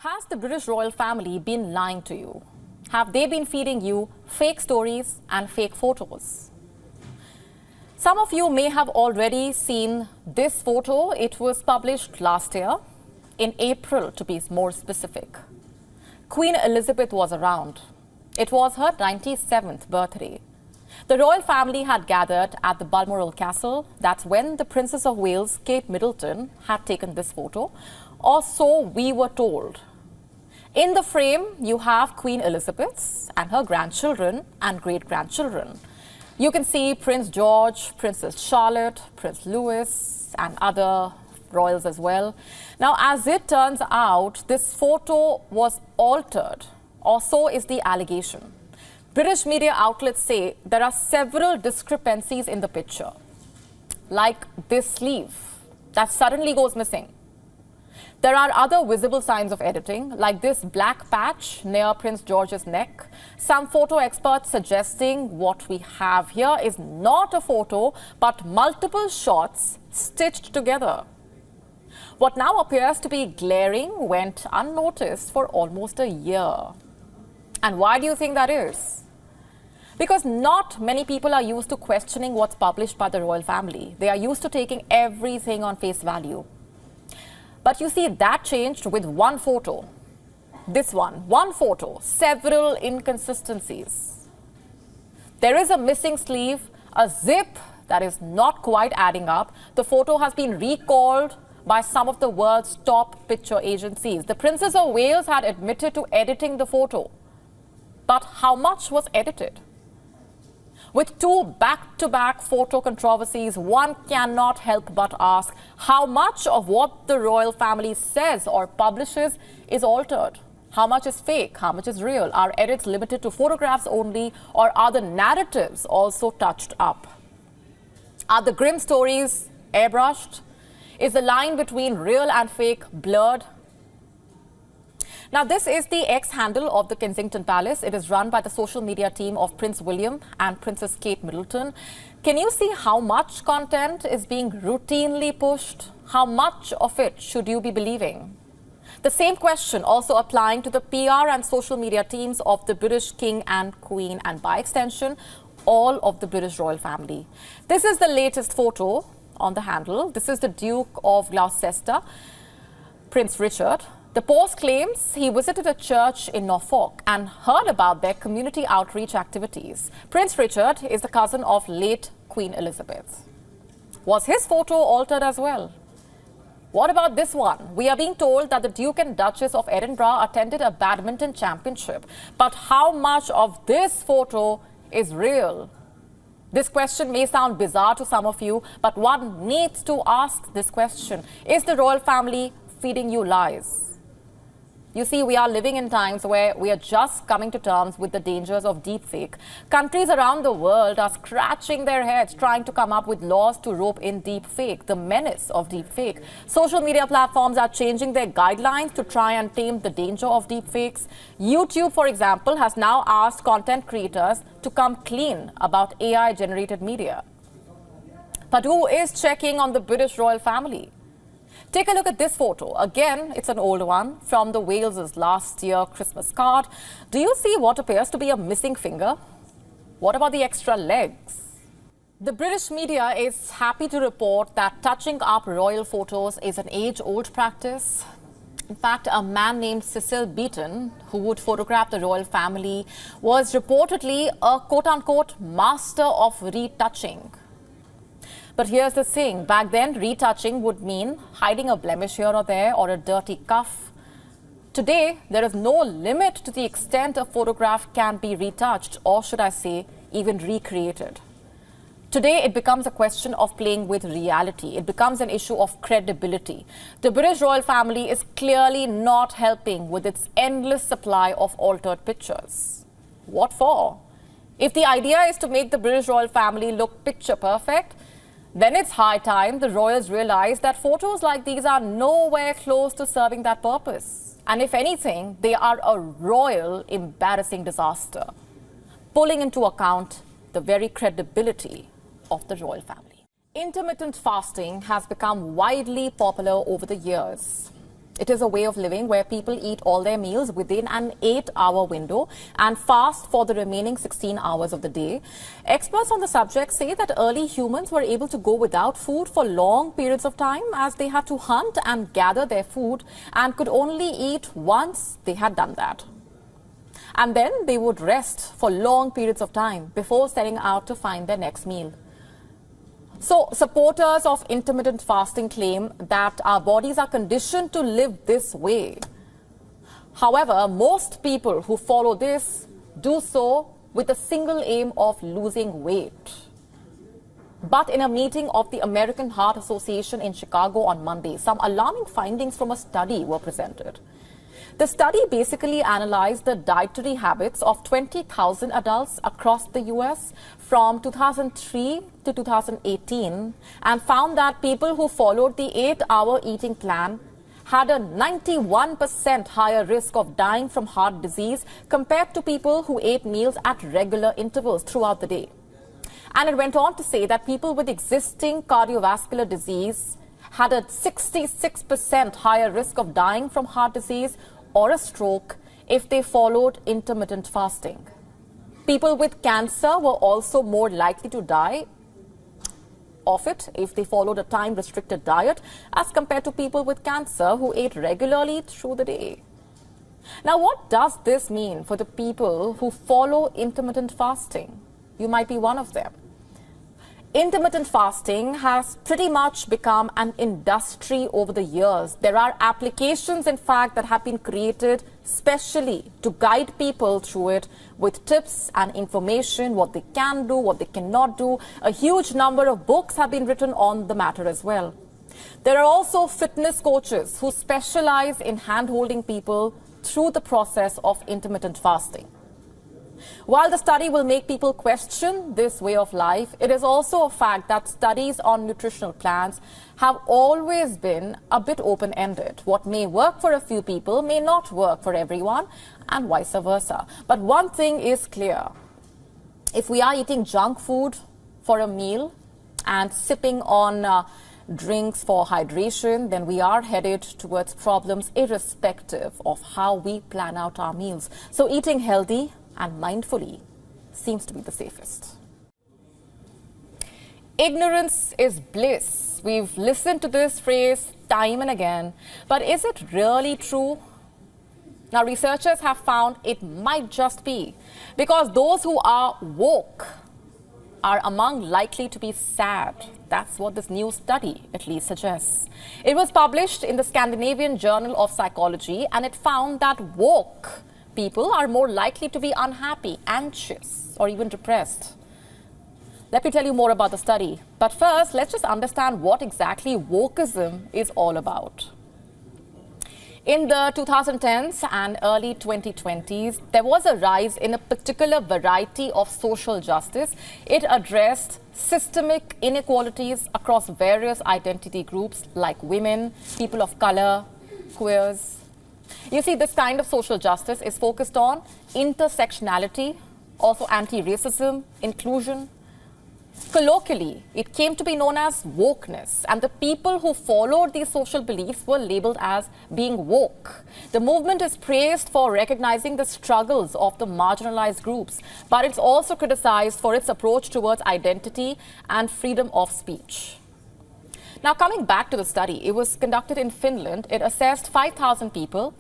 Has the British royal family been lying to you? Have they been feeding you fake stories and fake photos? Some of you may have already seen this photo. It was published last year, in April to be more specific. Queen Elizabeth was around. It was her 97th birthday. The royal family had gathered at the Balmoral castle. That's when the Princess of Wales, Kate Middleton, had taken this photo, or so we were told. In the frame, you have Queen Elizabeth and her grandchildren and great-grandchildren. You can see Prince George, Princess Charlotte, Prince Louis, and other royals as well. Now, as it turns out, this photo was altered, or so is the allegation. British media outlets say there are several discrepancies in the picture, like this sleeve that suddenly goes missing. There are other visible signs of editing, like this black patch near Prince George's neck. Some photo experts suggesting what we have here is not a photo, but multiple shots stitched together. What now appears to be glaring went unnoticed for almost a year. And why do you think that is? Because not many people are used to questioning what's published by the royal family. They are used to taking everything on face value. But you see, that changed with one photo. This one photo, several inconsistencies. There is a missing sleeve, a zip that is not quite adding up. The photo has been recalled by some of the world's top picture agencies. The Princess of Wales had admitted to editing the photo. But how much was edited? With two back-to-back photo controversies, one cannot help but ask how much of what the royal family says or publishes is altered. How much is fake? How much is real? Are edits limited to photographs only, or are the narratives also touched up? Are the grim stories airbrushed? Is the line between real and fake blurred? Now, this is the X handle of the Kensington Palace. It is run by the social media team of Prince William and Princess Kate Middleton. Can you see how much content is being routinely pushed? How much of it should you be believing? The same question also applying to the PR and social media teams of the British King and Queen, and by extension, all of the British royal family. This is the latest photo on the handle. This is the Duke of Gloucester, Prince Richard. The post claims he visited a church in Norfolk and heard about their community outreach activities. Prince Richard is the cousin of late Queen Elizabeth. Was his photo altered as well? What about this one? We are being told that the Duke and Duchess of Edinburgh attended a badminton championship. But how much of this photo is real? This question may sound bizarre to some of you, but one needs to ask this question. Is the royal family feeding you lies? You see, we are living in times where we are just coming to terms with the dangers of deepfake. Countries around the world are scratching their heads trying to come up with laws to rope in deepfake, the menace of deepfake. Social media platforms are changing their guidelines to try and tame the danger of deepfakes. YouTube, for example, has now asked content creators to come clean about AI-generated media. But who is checking on the British royal family? Take a look at this photo. Again, it's an old one from the Wales' last year Christmas card. Do you see what appears to be a missing finger? What about the extra legs? The British media is happy to report that touching up royal photos is an age-old practice. In fact, a man named Cecil Beaton, who would photograph the royal family, was reportedly a quote-unquote master of retouching. But here's the thing, back then, retouching would mean hiding a blemish here or there or a dirty cuff. Today, there is no limit to the extent a photograph can be retouched, or should I say, even recreated. Today, it becomes a question of playing with reality. It becomes an issue of credibility. The British royal family is clearly not helping with its endless supply of altered pictures. What for? If the idea is to make the British royal family look picture perfect, then it's high time the royals realize that photos like these are nowhere close to serving that purpose. And if anything, they are a royal embarrassing disaster, pulling into account the very credibility of the royal family. Intermittent fasting has become widely popular over the years. It is a way of living where people eat all their meals within an 8-hour window and fast for the remaining 16 hours of the day. Experts on the subject say that early humans were able to go without food for long periods of time as they had to hunt and gather their food and could only eat once they had done that. And then they would rest for long periods of time before setting out to find their next meal. So, supporters of intermittent fasting claim that our bodies are conditioned to live this way. However, most people who follow this do so with the single aim of losing weight. But in a meeting of the American Heart Association in Chicago on Monday, some alarming findings from a study were presented. The study basically analyzed the dietary habits of 20,000 adults across the U.S. from 2003 to 2018 and found that people who followed the 8-hour eating plan had a 91% higher risk of dying from heart disease compared to people who ate meals at regular intervals throughout the day. And it went on to say that people with existing cardiovascular disease had a 66% higher risk of dying from heart disease or a stroke if they followed intermittent fasting. People with cancer were also more likely to die of it if they followed a time-restricted diet as compared to people with cancer who ate regularly through the day. Now, what does this mean for the people who follow intermittent fasting? You might be one of them. Intermittent fasting has pretty much become an industry over the years. There are applications, in fact, that have been created specially to guide people through it with tips and information, what they can do, what they cannot do. A huge number of books have been written on the matter as well. There are also fitness coaches who specialize in hand-holding people through the process of intermittent fasting. While the study will make people question this way of life, it is also a fact that studies on nutritional plans have always been a bit open-ended. What may work for a few people may not work for everyone, and vice versa. But one thing is clear. If we are eating junk food for a meal and sipping on drinks for hydration, then we are headed towards problems irrespective of how we plan out our meals. So eating healthy and mindfully seems to be the safest. Ignorance is bliss. We've listened to this phrase time and again, but is it really true? Now, researchers have found it might just be, because those who are woke are among likely to be sad. That's what this new study at least suggests. It was published in the Scandinavian Journal of Psychology, and it found that woke people are more likely to be unhappy, anxious, or even depressed. Let me tell you more about the study. But first, let's just understand what exactly wokeism is all about. In the 2010s and early 2020s, there was a rise in a particular variety of social justice. It addressed systemic inequalities across various identity groups like women, people of color, queers. You see, this kind of social justice is focused on intersectionality, also anti-racism, inclusion. Colloquially, it came to be known as wokeness, and the people who followed these social beliefs were labeled as being woke. The movement is praised for recognizing the struggles of the marginalized groups, but it's also criticized for its approach towards identity and freedom of speech. Now, coming back to the study, it was conducted in Finland. It assessed 5,000 people.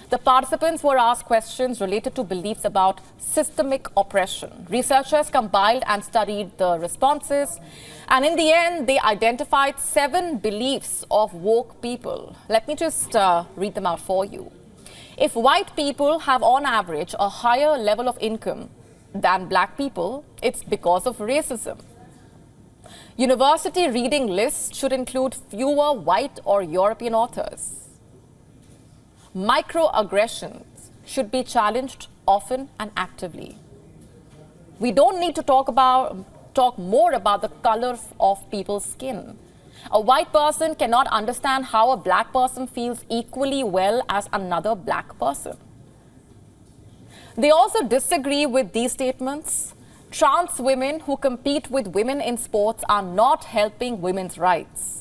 The participants were asked questions related to beliefs about systemic oppression. Researchers compiled and studied the responses, and in the end, they identified 7 beliefs of woke people. Let me just read them out for you. If white people have, on average, a higher level of income than black people, it's because of racism. University reading lists should include fewer white or European authors. Microaggressions should be challenged often and actively. We don't need to talk more about the color of people's skin. A white person cannot understand how a black person feels equally well as another black person. They also disagree with these statements. Trans women who compete with women in sports are not helping women's rights.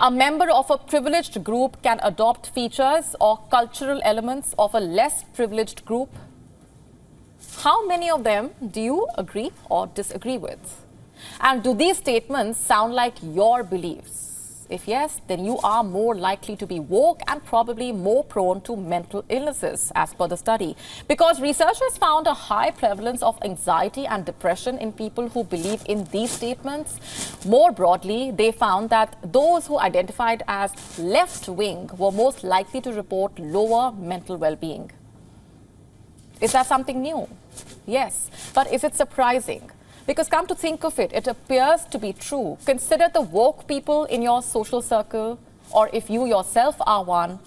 A member of a privileged group can adopt features or cultural elements of a less privileged group. How many of them do you agree or disagree with? And do these statements sound like your beliefs? If yes, then you are more likely to be woke and probably more prone to mental illnesses, as per the study. Because researchers found a high prevalence of anxiety and depression in people who believe in these statements. More broadly, they found that those who identified as left-wing were most likely to report lower mental well-being. Is that something new? Yes. But is it surprising? Because come to think of it, it appears to be true. Consider the woke people in your social circle, or if you yourself are one.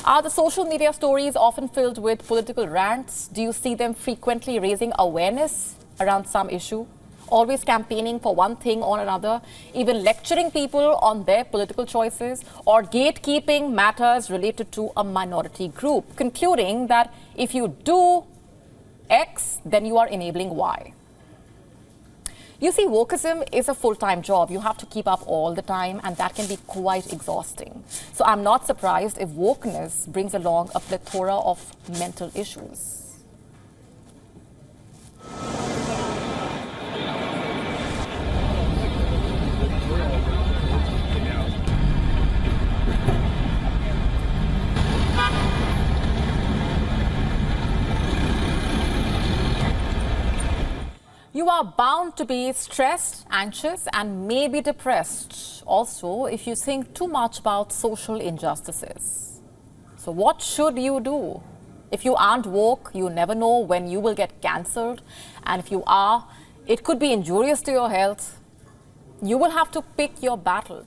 Are the social media stories often filled with political rants? Do you see them frequently raising awareness around some issue? Always campaigning for one thing or another, even lecturing people on their political choices, or gatekeeping matters related to a minority group, concluding that if you do X, then you are enabling Y. You see, wokeism is a full-time job. You have to keep up all the time, and that can be quite exhausting. So I'm not surprised if wokeness brings along a plethora of mental issues. You are bound to be stressed, anxious, and maybe depressed also if you think too much about social injustices. So what should you do? If you aren't woke, you never know when you will get cancelled. And if you are, it could be injurious to your health. You will have to pick your battle.